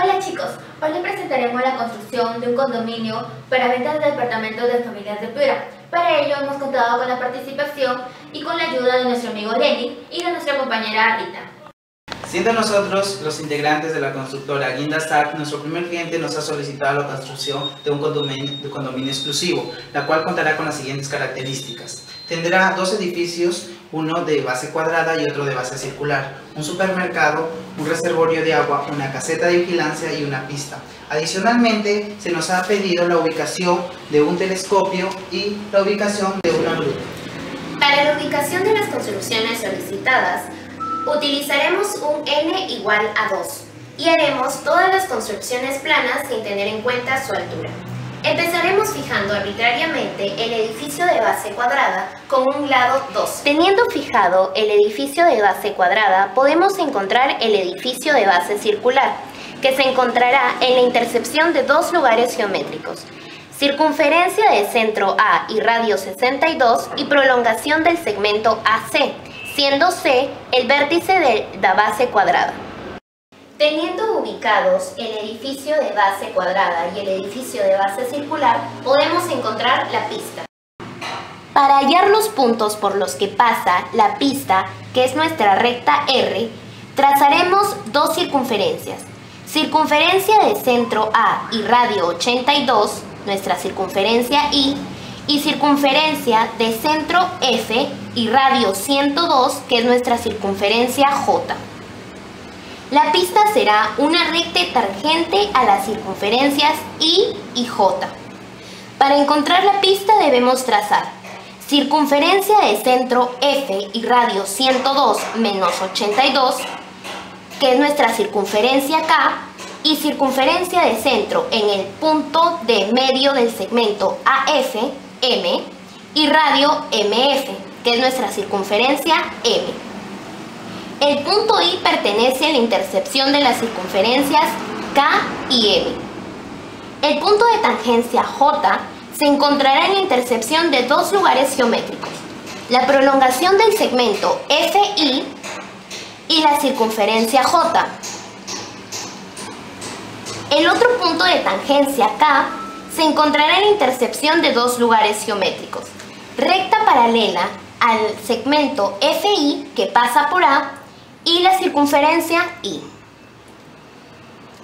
Hola chicos, hoy les presentaremos la construcción de un condominio para venta de departamentos de familias de Piura. Para ello hemos contado con la participación y con la ayuda de nuestro amigo Lenny y de nuestra compañera Rita. Siendo nosotros los integrantes de la constructora Guinda Stark, nuestro primer cliente nos ha solicitado la construcción de un condominio exclusivo, la cual contará con las siguientes características. Tendrá dos edificios, uno de base cuadrada y otro de base circular, un supermercado, un reservorio de agua, una caseta de vigilancia y una pista. Adicionalmente, se nos ha pedido la ubicación de un telescopio y la ubicación de una luz. Para la ubicación de las construcciones solicitadas, utilizaremos un n igual a 2 y haremos todas las construcciones planas sin tener en cuenta su altura. Empezaremos fijando arbitrariamente el edificio de base cuadrada con un lado 2. Teniendo fijado el edificio de base cuadrada, podemos encontrar el edificio de base circular, que se encontrará en la intercepción de dos lugares geométricos: circunferencia de centro A y radio 62 y prolongación del segmento AC, siendo C el vértice de la base cuadrada. Teniendo ubicados el edificio de base cuadrada y el edificio de base circular, podemos encontrar la pista. Para hallar los puntos por los que pasa la pista, que es nuestra recta R, trazaremos dos circunferencias. Circunferencia de centro A y radio 82, nuestra circunferencia I, y circunferencia de centro F y radio 102, que es nuestra circunferencia J. La pista será una recta tangente a las circunferencias I y J. Para encontrar la pista debemos trazar circunferencia de centro F y radio 102 menos 82, que es nuestra circunferencia K, y circunferencia de centro en el punto de medio del segmento AF, M, y radio MF, que es nuestra circunferencia M. El punto I pertenece a la intercepción de las circunferencias K y M. El punto de tangencia J se encontrará en la intercepción de dos lugares geométricos: la prolongación del segmento FI y la circunferencia J. El otro punto de tangencia K se encontrará en la intercepción de dos lugares geométricos: recta paralela al segmento FI, que pasa por A, y la circunferencia I.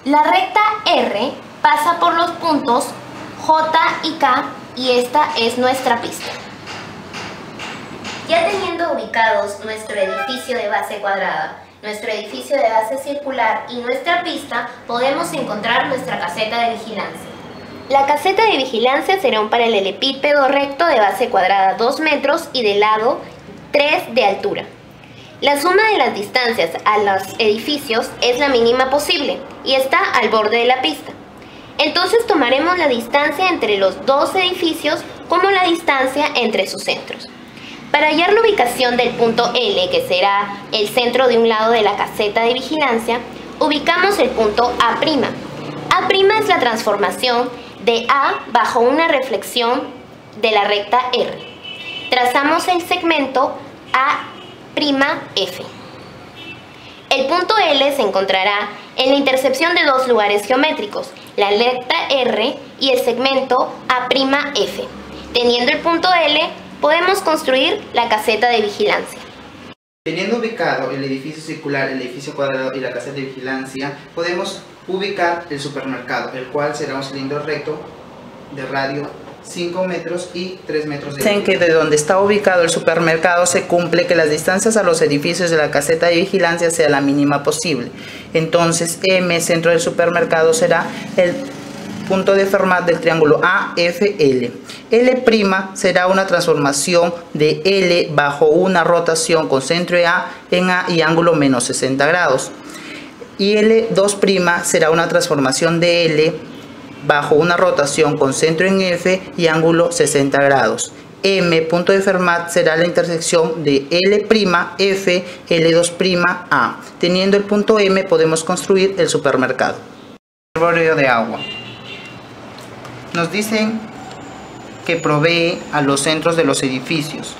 La recta R pasa por los puntos J y K y esta es nuestra pista. Ya teniendo ubicados nuestro edificio de base cuadrada, nuestro edificio de base circular y nuestra pista, podemos encontrar nuestra caseta de vigilancia. La caseta de vigilancia será un paralelepípedo recto de base cuadrada 2 metros y de lado 3 de altura. La suma de las distancias a los edificios es la mínima posible y está al borde de la pista. Entonces tomaremos la distancia entre los dos edificios como la distancia entre sus centros. Para hallar la ubicación del punto L, que será el centro de un lado de la caseta de vigilancia, ubicamos el punto A'. A' es la transformación de A bajo una reflexión de la recta R. Trazamos el segmento A'. F. El punto L se encontrará en la intercepción de dos lugares geométricos, la recta R y el segmento A'F. Teniendo el punto L, podemos construir la caseta de vigilancia. Teniendo ubicado el edificio circular, el edificio cuadrado y la caseta de vigilancia, podemos ubicar el supermercado, el cual será un cilindro recto de radio 5 metros y 3 metros de altura. Dicen que de donde está ubicado el supermercado se cumple que las distancias a los edificios de la caseta de vigilancia sea la mínima posible. Entonces M, centro del supermercado, será el punto de Fermat del triángulo AFL. L' será una transformación de L bajo una rotación con centro en A y ángulo menos 60 grados. Y L2' será una transformación de L bajo una rotación con centro en F y ángulo 60 grados. M, punto de Fermat, será la intersección de L', F, L2' A. Teniendo el punto M, podemos construir el supermercado. Reservorio de agua. Nos dicen que provee a los centros de los edificios,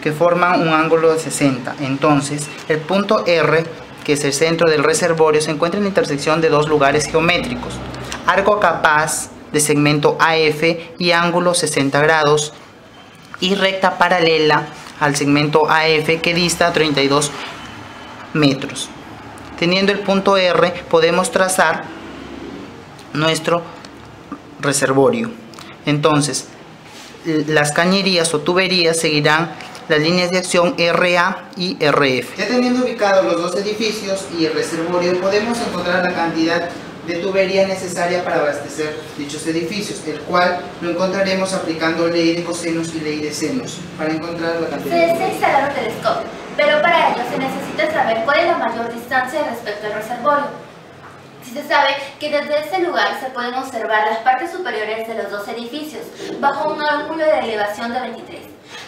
que forman un ángulo de 60. Entonces, el punto R que es el centro del reservorio, se encuentra en la intersección de dos lugares geométricos: arco capaz de segmento AF y ángulo 60 grados, y recta paralela al segmento AF que dista 32 metros. Teniendo el punto R, podemos trazar nuestro reservorio. Entonces, las cañerías o tuberías seguirán las líneas de acción RA y RF. Ya teniendo ubicados los dos edificios y el reservorio, podemos encontrar la cantidad de tubería necesaria para abastecer dichos edificios, el cual lo encontraremos aplicando ley de cosenos y ley de senos para encontrar la cantidad. Se desea instalar un telescopio, pero para ello se necesita saber cuál es la mayor distancia respecto al reservorio. Si se sabe que desde ese lugar se pueden observar las partes superiores de los dos edificios bajo un ángulo de elevación de 23.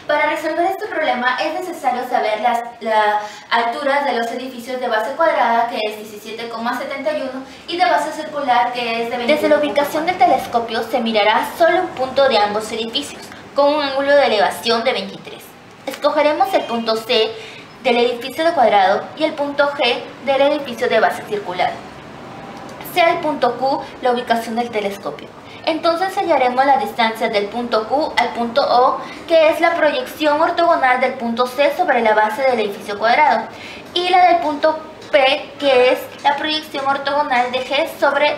Para resolver este problema es necesario saber las alturas de los edificios de base cuadrada, que es 17,71, y de base circular, que es de 20. Desde la ubicación del telescopio se mirará solo un punto de ambos edificios, con un ángulo de elevación de 23. Escogeremos el punto C del edificio de cuadrado y el punto G del edificio de base circular. Sea el punto Q la ubicación del telescopio. Entonces hallaremos la distancia del punto Q al punto O, que es la proyección ortogonal del punto C sobre la base del edificio cuadrado, y la del punto P, que es la proyección ortogonal de G sobre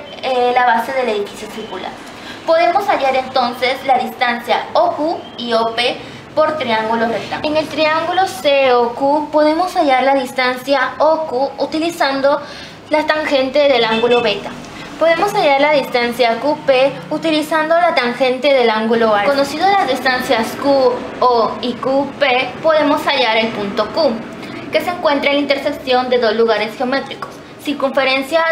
la base del edificio circular. Podemos hallar entonces la distancia OQ y OP por triángulos rectángulos. En el triángulo COQ podemos hallar la distancia OQ utilizando la tangente del ángulo beta. Podemos hallar la distancia QP utilizando la tangente del ángulo alfa. Conocido las distancias QO y QP, podemos hallar el punto Q, que se encuentra en la intersección de dos lugares geométricos: circunferencia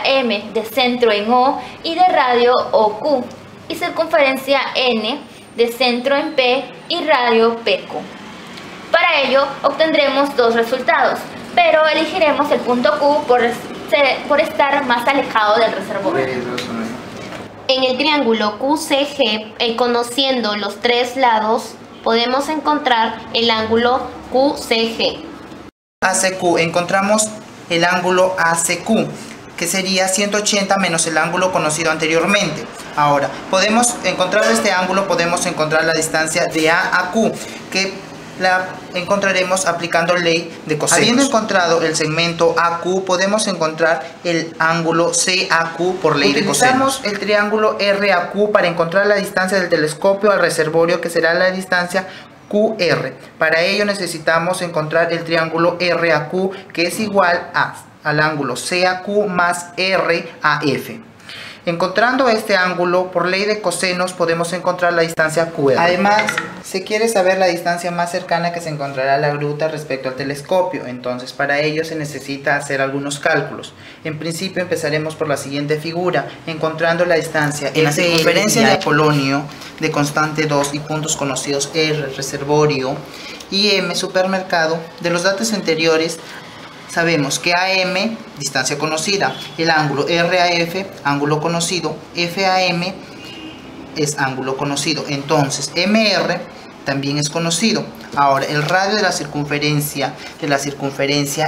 M de centro en O y de radio OQ, y circunferencia N de centro en P y radio PQ. Para ello obtendremos dos resultados, pero elegiremos el punto Q por estar más alejado del reservorio. En el triángulo QCG, conociendo los tres lados, podemos encontrar el ángulo QCG. ACQ, encontramos el ángulo ACQ, que sería 180 menos el ángulo conocido anteriormente. Ahora, podemos encontrar este ángulo, podemos encontrar la distancia de A a Q, que la encontraremos aplicando ley de cosenos. Habiendo encontrado el segmento AQ, podemos encontrar el ángulo CAQ por ley de cosenos. Utilizamos el triángulo RAQ para encontrar la distancia del telescopio al reservorio, que será la distancia QR. Para ello necesitamos encontrar el triángulo RAQ, que es igual al ángulo CAQ más RAF. Encontrando este ángulo por ley de cosenos podemos encontrar la distancia QR. Además, se quiere saber la distancia más cercana que se encontrará a la gruta respecto al telescopio. Entonces, para ello se necesita hacer algunos cálculos. En principio empezaremos por la siguiente figura, encontrando la distancia en la circunferencia de Apolonio de constante 2 y puntos conocidos R, reservorio, y M, supermercado. De los datos anteriores sabemos que AM, distancia conocida, el ángulo RAF, ángulo conocido, FAM es ángulo conocido, entonces MR también es conocido. Ahora, el radio de la circunferencia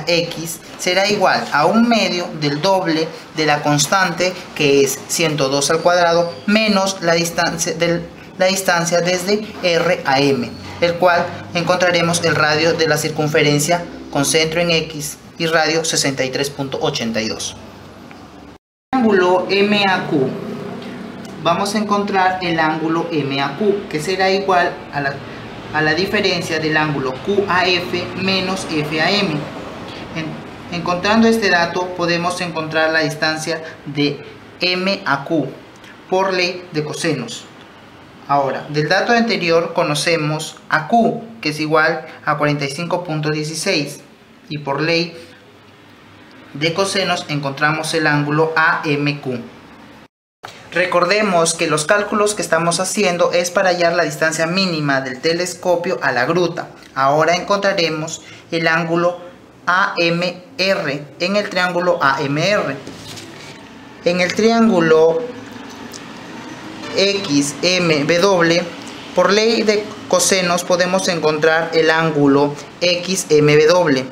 X será igual a un medio del doble de la constante, que es 102 al cuadrado, menos la distancia desde R a M, el cual encontraremos el radio de la circunferencia con centro en X y radio 63.82. Ángulo MAQ, vamos a encontrar el ángulo MAQ, que será igual a la diferencia del ángulo QAF menos FAM. Encontrando este dato podemos encontrar la distancia de MAQ por ley de cosenos. Ahora, del dato anterior conocemos a Q, que es igual a 45.16, y por ley de cosenos encontramos el ángulo AMQ. Recordemos que los cálculos que estamos haciendo es para hallar la distancia mínima del telescopio a la gruta. Ahora encontraremos el ángulo AMR en el triángulo AMR. En el triángulo XMW, por ley de cosenos podemos encontrar el ángulo XMW.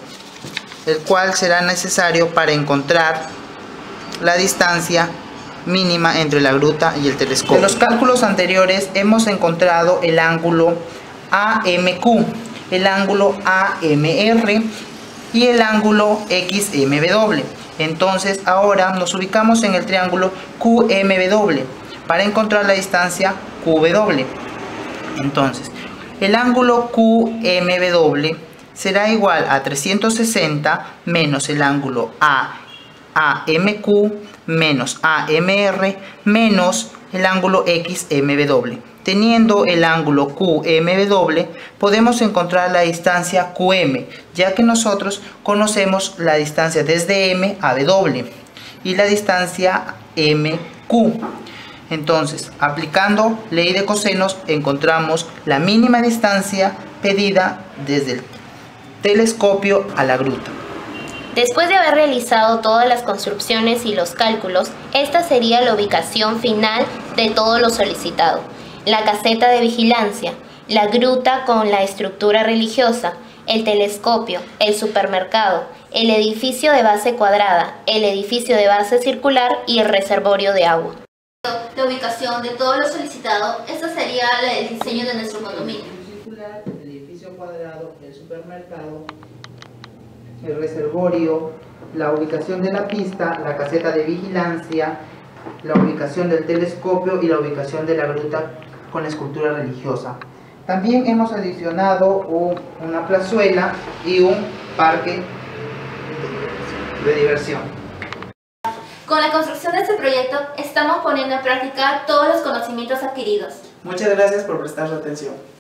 el cual será necesario para encontrar la distancia mínima entre la gruta y el telescopio. De los cálculos anteriores hemos encontrado el ángulo AMQ, el ángulo AMR y el ángulo XMW. Entonces ahora nos ubicamos en el triángulo QMW para encontrar la distancia QW. Entonces el ángulo QMW será igual a 360 menos el ángulo AMQ menos AMR menos el ángulo XMW. Teniendo el ángulo QMW, podemos encontrar la distancia QM, ya que nosotros conocemos la distancia desde M a W y la distancia MQ. Entonces, aplicando ley de cosenos, encontramos la mínima distancia pedida desde el telescopio a la gruta. Después de haber realizado todas las construcciones y los cálculos, esta sería la ubicación final de todo lo solicitado. La caseta de vigilancia, la gruta con la estructura religiosa, el telescopio, el supermercado, el edificio de base cuadrada, el edificio de base circular y el reservorio de agua. La ubicación de todo lo solicitado, esta sería el diseño de nuestro condominio. El edificio cuadrado, el supermercado, el reservorio, la ubicación de la pista, la caseta de vigilancia, la ubicación del telescopio y la ubicación de la gruta con la escultura religiosa. También hemos adicionado una plazuela y un parque de diversión. Con la construcción de este proyecto estamos poniendo en práctica todos los conocimientos adquiridos. Muchas gracias por prestar su atención.